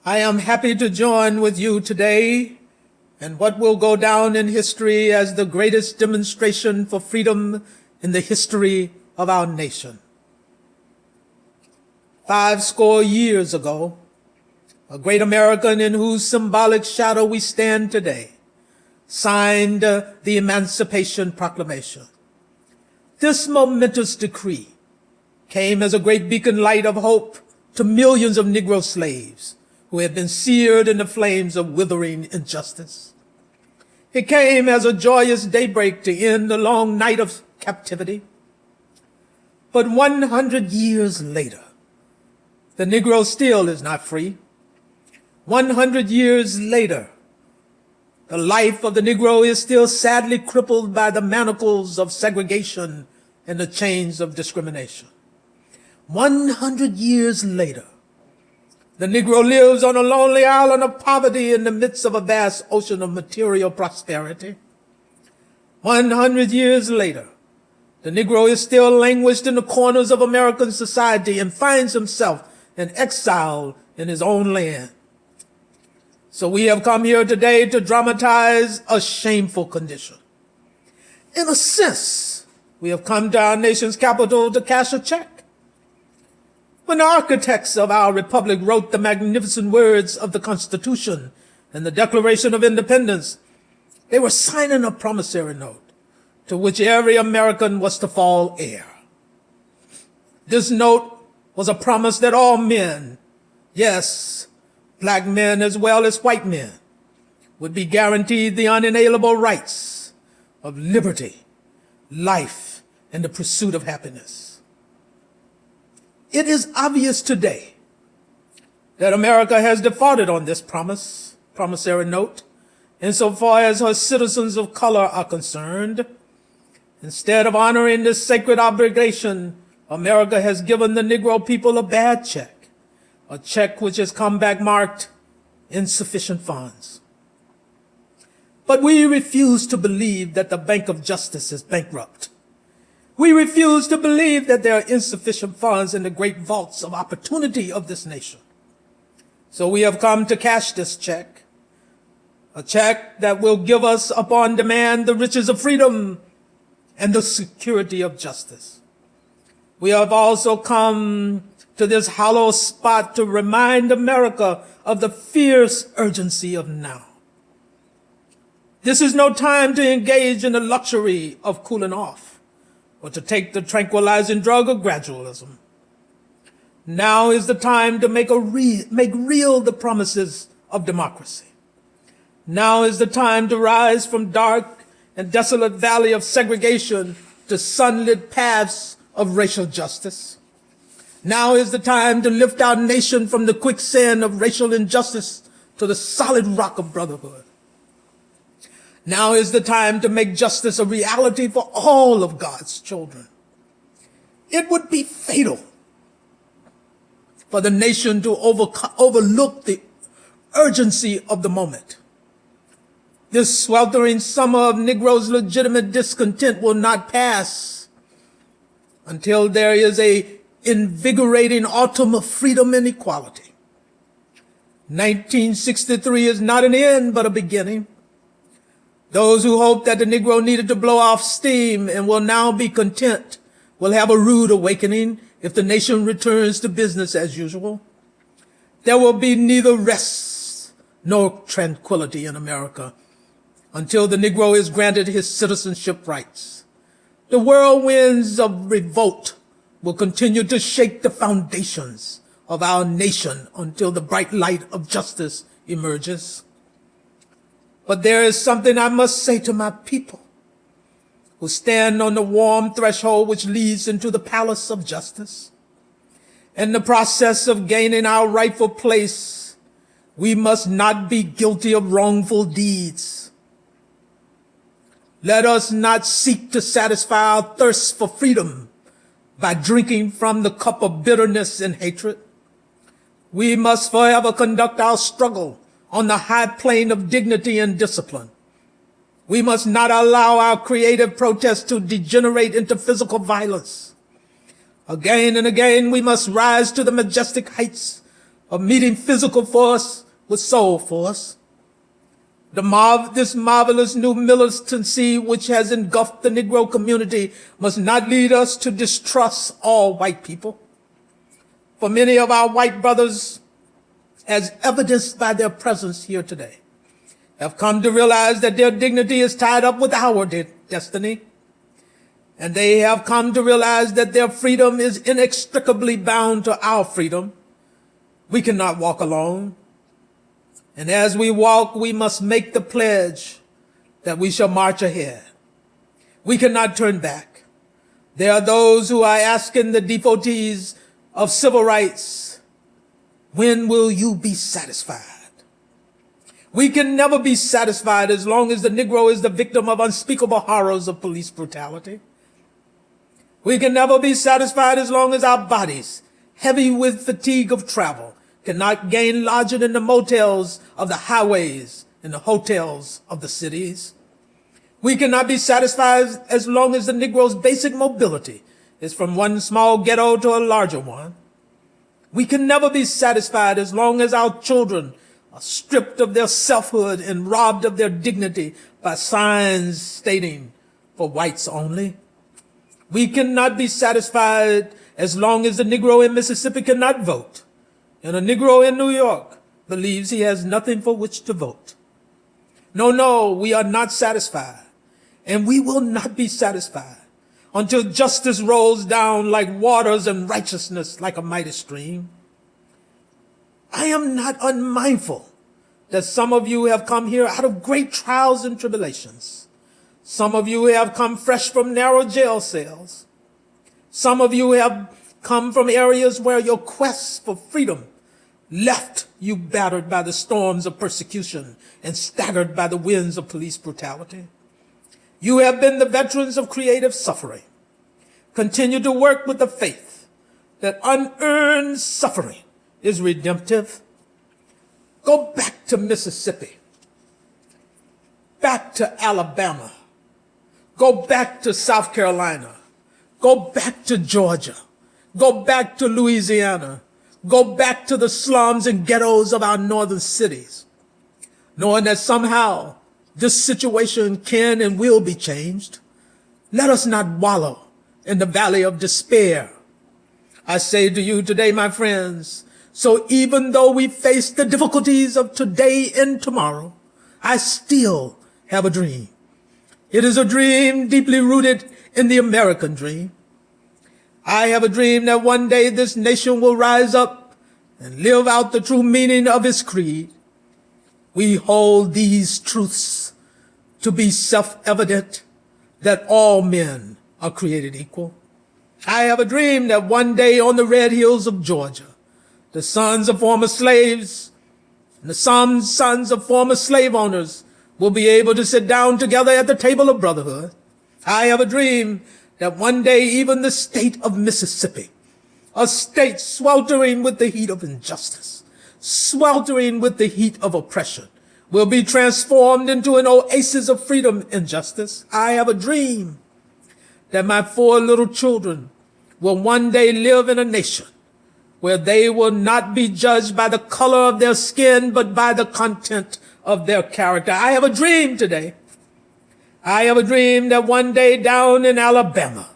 I am happy to join with you today in what will go down in history as the greatest demonstration for freedom in the history of our nation. 50 years ago, a great American in whose symbolic shadow we stand today signed the Emancipation Proclamation. This momentous decree came as a great beacon light of hope to millions of Negro slaves who had been seared in the flames of withering injustice. It came as a joyous daybreak to end the long night of captivity. But 100 years later, the Negro still is not free. 100 years later, the life of the Negro is still sadly crippled by the manacles of segregation and the chains of discrimination. 100 years later, the Negro lives on a lonely island of poverty in the midst of a vast ocean of material prosperity. 100 years later, the Negro is still languished in the corners of American society and finds himself in exile in his own land. So we have come here today to dramatize a shameful condition. In a sense, we have come to our nation's capital to cash a check. When the architects of our republic wrote the magnificent words of the Constitution and the Declaration of Independence, they were signing a promissory note to which every American was to fall heir. This note was a promise that all men, yes, black men as well as white men, would be guaranteed the unalienable rights of liberty, life, and the pursuit of happiness. It is obvious today that America has defaulted on this promissory note, insofar as her citizens of color are concerned. Instead of honoring this sacred obligation, America has given the Negro people a bad check, a check which has come back marked insufficient funds. But we refuse to believe that the Bank of Justice is bankrupt. We refuse to believe that there are insufficient funds in the great vaults of opportunity of this nation. So we have come to cash this check, a check that will give us upon demand the riches of freedom and the security of justice. We have also come to this hollow spot to remind America of the fierce urgency of now. This is no time to engage in the luxury of cooling off or to take the tranquilizing drug of gradualism. Now is the time to make real the promises of democracy. Now is the time to rise from dark and desolate valley of segregation to sunlit paths of racial justice. Now is the time to lift our nation from the quicksand of racial injustice to the solid rock of brotherhood. Now is the time to make justice a reality for all of God's children. It would be fatal for the nation to overlook the urgency of the moment. This sweltering summer of Negroes' legitimate discontent will not pass until there is a invigorating autumn of freedom and equality. 1963 is not an end, but a beginning. Those who hoped that the Negro needed to blow off steam and will now be content will have a rude awakening if the nation returns to business as usual. There will be neither rest nor tranquility in America until the Negro is granted his citizenship rights. The whirlwinds of revolt will continue to shake the foundations of our nation until the bright light of justice emerges. But there is something I must say to my people who stand on the warm threshold which leads into the palace of justice. In the process of gaining our rightful place, we must not be guilty of wrongful deeds. Let us not seek to satisfy our thirst for freedom by drinking from the cup of bitterness and hatred. We must forever conduct our struggle on the high plane of dignity and discipline. We must not allow our creative protests to degenerate into physical violence. Again and again, we must rise to the majestic heights of meeting physical force with soul force. This marvelous new militancy which has engulfed the Negro community must not lead us to distrust all white people. For many of our white brothers, as evidenced by their presence here today, have come to realize that their dignity is tied up with our destiny. And they have come to realize that their freedom is inextricably bound to our freedom. We cannot walk alone. And as we walk, we must make the pledge that we shall march ahead. We cannot turn back. There are those who are asking the devotees of civil rights, when will you be satisfied? We can never be satisfied as long as the Negro is the victim of unspeakable horrors of police brutality. We can never be satisfied as long as our bodies, heavy with fatigue of travel, cannot gain lodging in the motels of the highways and the hotels of the cities. We cannot be satisfied as long as the Negro's basic mobility is from one small ghetto to a larger one. We can never be satisfied as long as our children are stripped of their selfhood and robbed of their dignity by signs stating for whites only. We cannot be satisfied as long as the Negro in Mississippi cannot vote, and a Negro in New York believes he has nothing for which to vote. No, we are not satisfied, and we will not be satisfied until justice rolls down like waters and righteousness like a mighty stream. I am not unmindful that some of you have come here out of great trials and tribulations. Some of you have come fresh from narrow jail cells. Some of you have come from areas where your quest for freedom left you battered by the storms of persecution and staggered by the winds of police brutality. You have been the veterans of creative suffering. Continue to work with the faith that unearned suffering is redemptive. Go back to Mississippi, back to Alabama, go back to South Carolina, go back to Georgia, go back to Louisiana, go back to the slums and ghettos of our northern cities, knowing that somehow this situation can and will be changed. Let us not wallow in the valley of despair. I say to you today, my friends, so even though we face the difficulties of today and tomorrow, I still have a dream. It is a dream deeply rooted in the American dream. I have a dream that one day this nation will rise up and live out the true meaning of its creed. We hold these truths to be self-evident, that all men are created equal. I have a dream that one day on the red hills of Georgia, the sons of former slaves and the sons of former slave owners will be able to sit down together at the table of brotherhood. I have a dream that one day even the state of Mississippi, a state sweltering with the heat of injustice, sweltering with the heat of oppression, will be transformed into an oasis of freedom and justice. I have a dream that my 4 little children will one day live in a nation where they will not be judged by the color of their skin, but by the content of their character. I have a dream today. I have a dream that one day down in Alabama,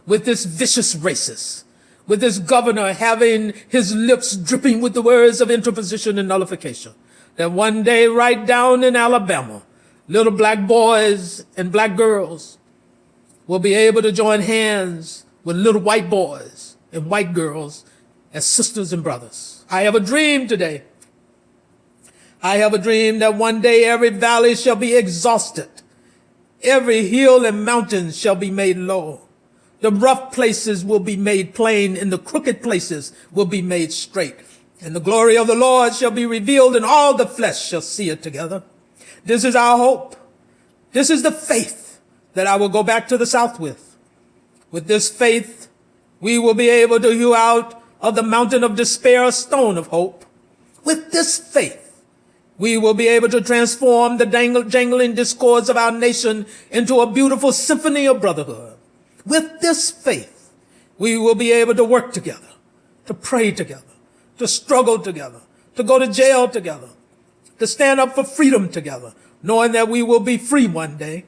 with this vicious racist, with this governor having his lips dripping with the words of interposition and nullification, that one day right down in Alabama, little black boys and black girls will be able to join hands with little white boys and white girls as sisters and brothers. I have a dream today. I have a dream that one day every valley shall be exhausted. Every hill and mountain shall be made low. The rough places will be made plain, and the crooked places will be made straight. And the glory of the Lord shall be revealed, and all the flesh shall see it together. This is our hope. This is the faith that I will go back to the South with. With this faith, we will be able to hew out of the mountain of despair a stone of hope. With this faith, we will be able to transform the jangling discords of our nation into a beautiful symphony of brotherhood. With this faith, we will be able to work together, to pray together, to struggle together, to go to jail together, to stand up for freedom together, knowing that we will be free one day.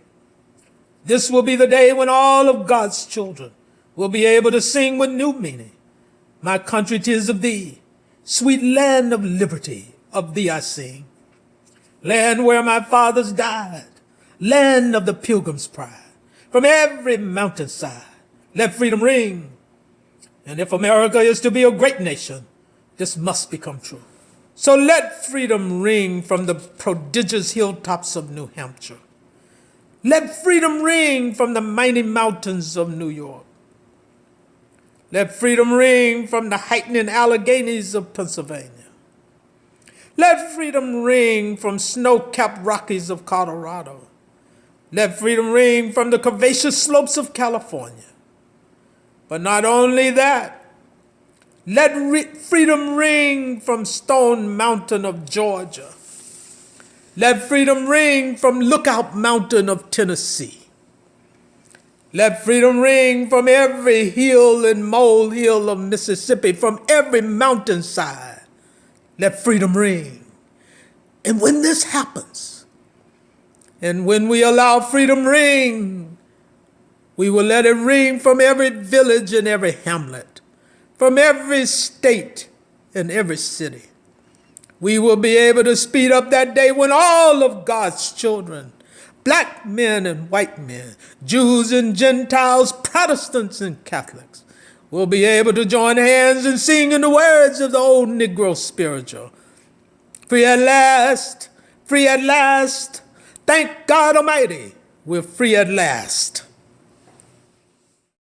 This will be the day when all of God's children will be able to sing with new meaning. My country, 'tis of thee, sweet land of liberty, of thee I sing. Land where my fathers died, land of the pilgrim's pride. From every mountainside, let freedom ring. And if America is to be a great nation, this must become true. So let freedom ring from the prodigious hilltops of New Hampshire. Let freedom ring from the mighty mountains of New York. Let freedom ring from the heightening Alleghenies of Pennsylvania. Let freedom ring from snow-capped Rockies of Colorado. Let freedom ring from the curvaceous slopes of California. But not only that, let freedom ring from Stone Mountain of Georgia. Let freedom ring from Lookout Mountain of Tennessee. Let freedom ring from every hill and molehill of Mississippi, from every mountainside. Let freedom ring. And when this happens, and when we allow freedom ring, we will let it ring from every village and every hamlet, from every state and every city. We will be able to speed up that day when all of God's children, black men and white men, Jews and Gentiles, Protestants and Catholics, will be able to join hands and sing in the words of the old Negro spiritual. Free at last, free at last. Thank God Almighty, we're free at last.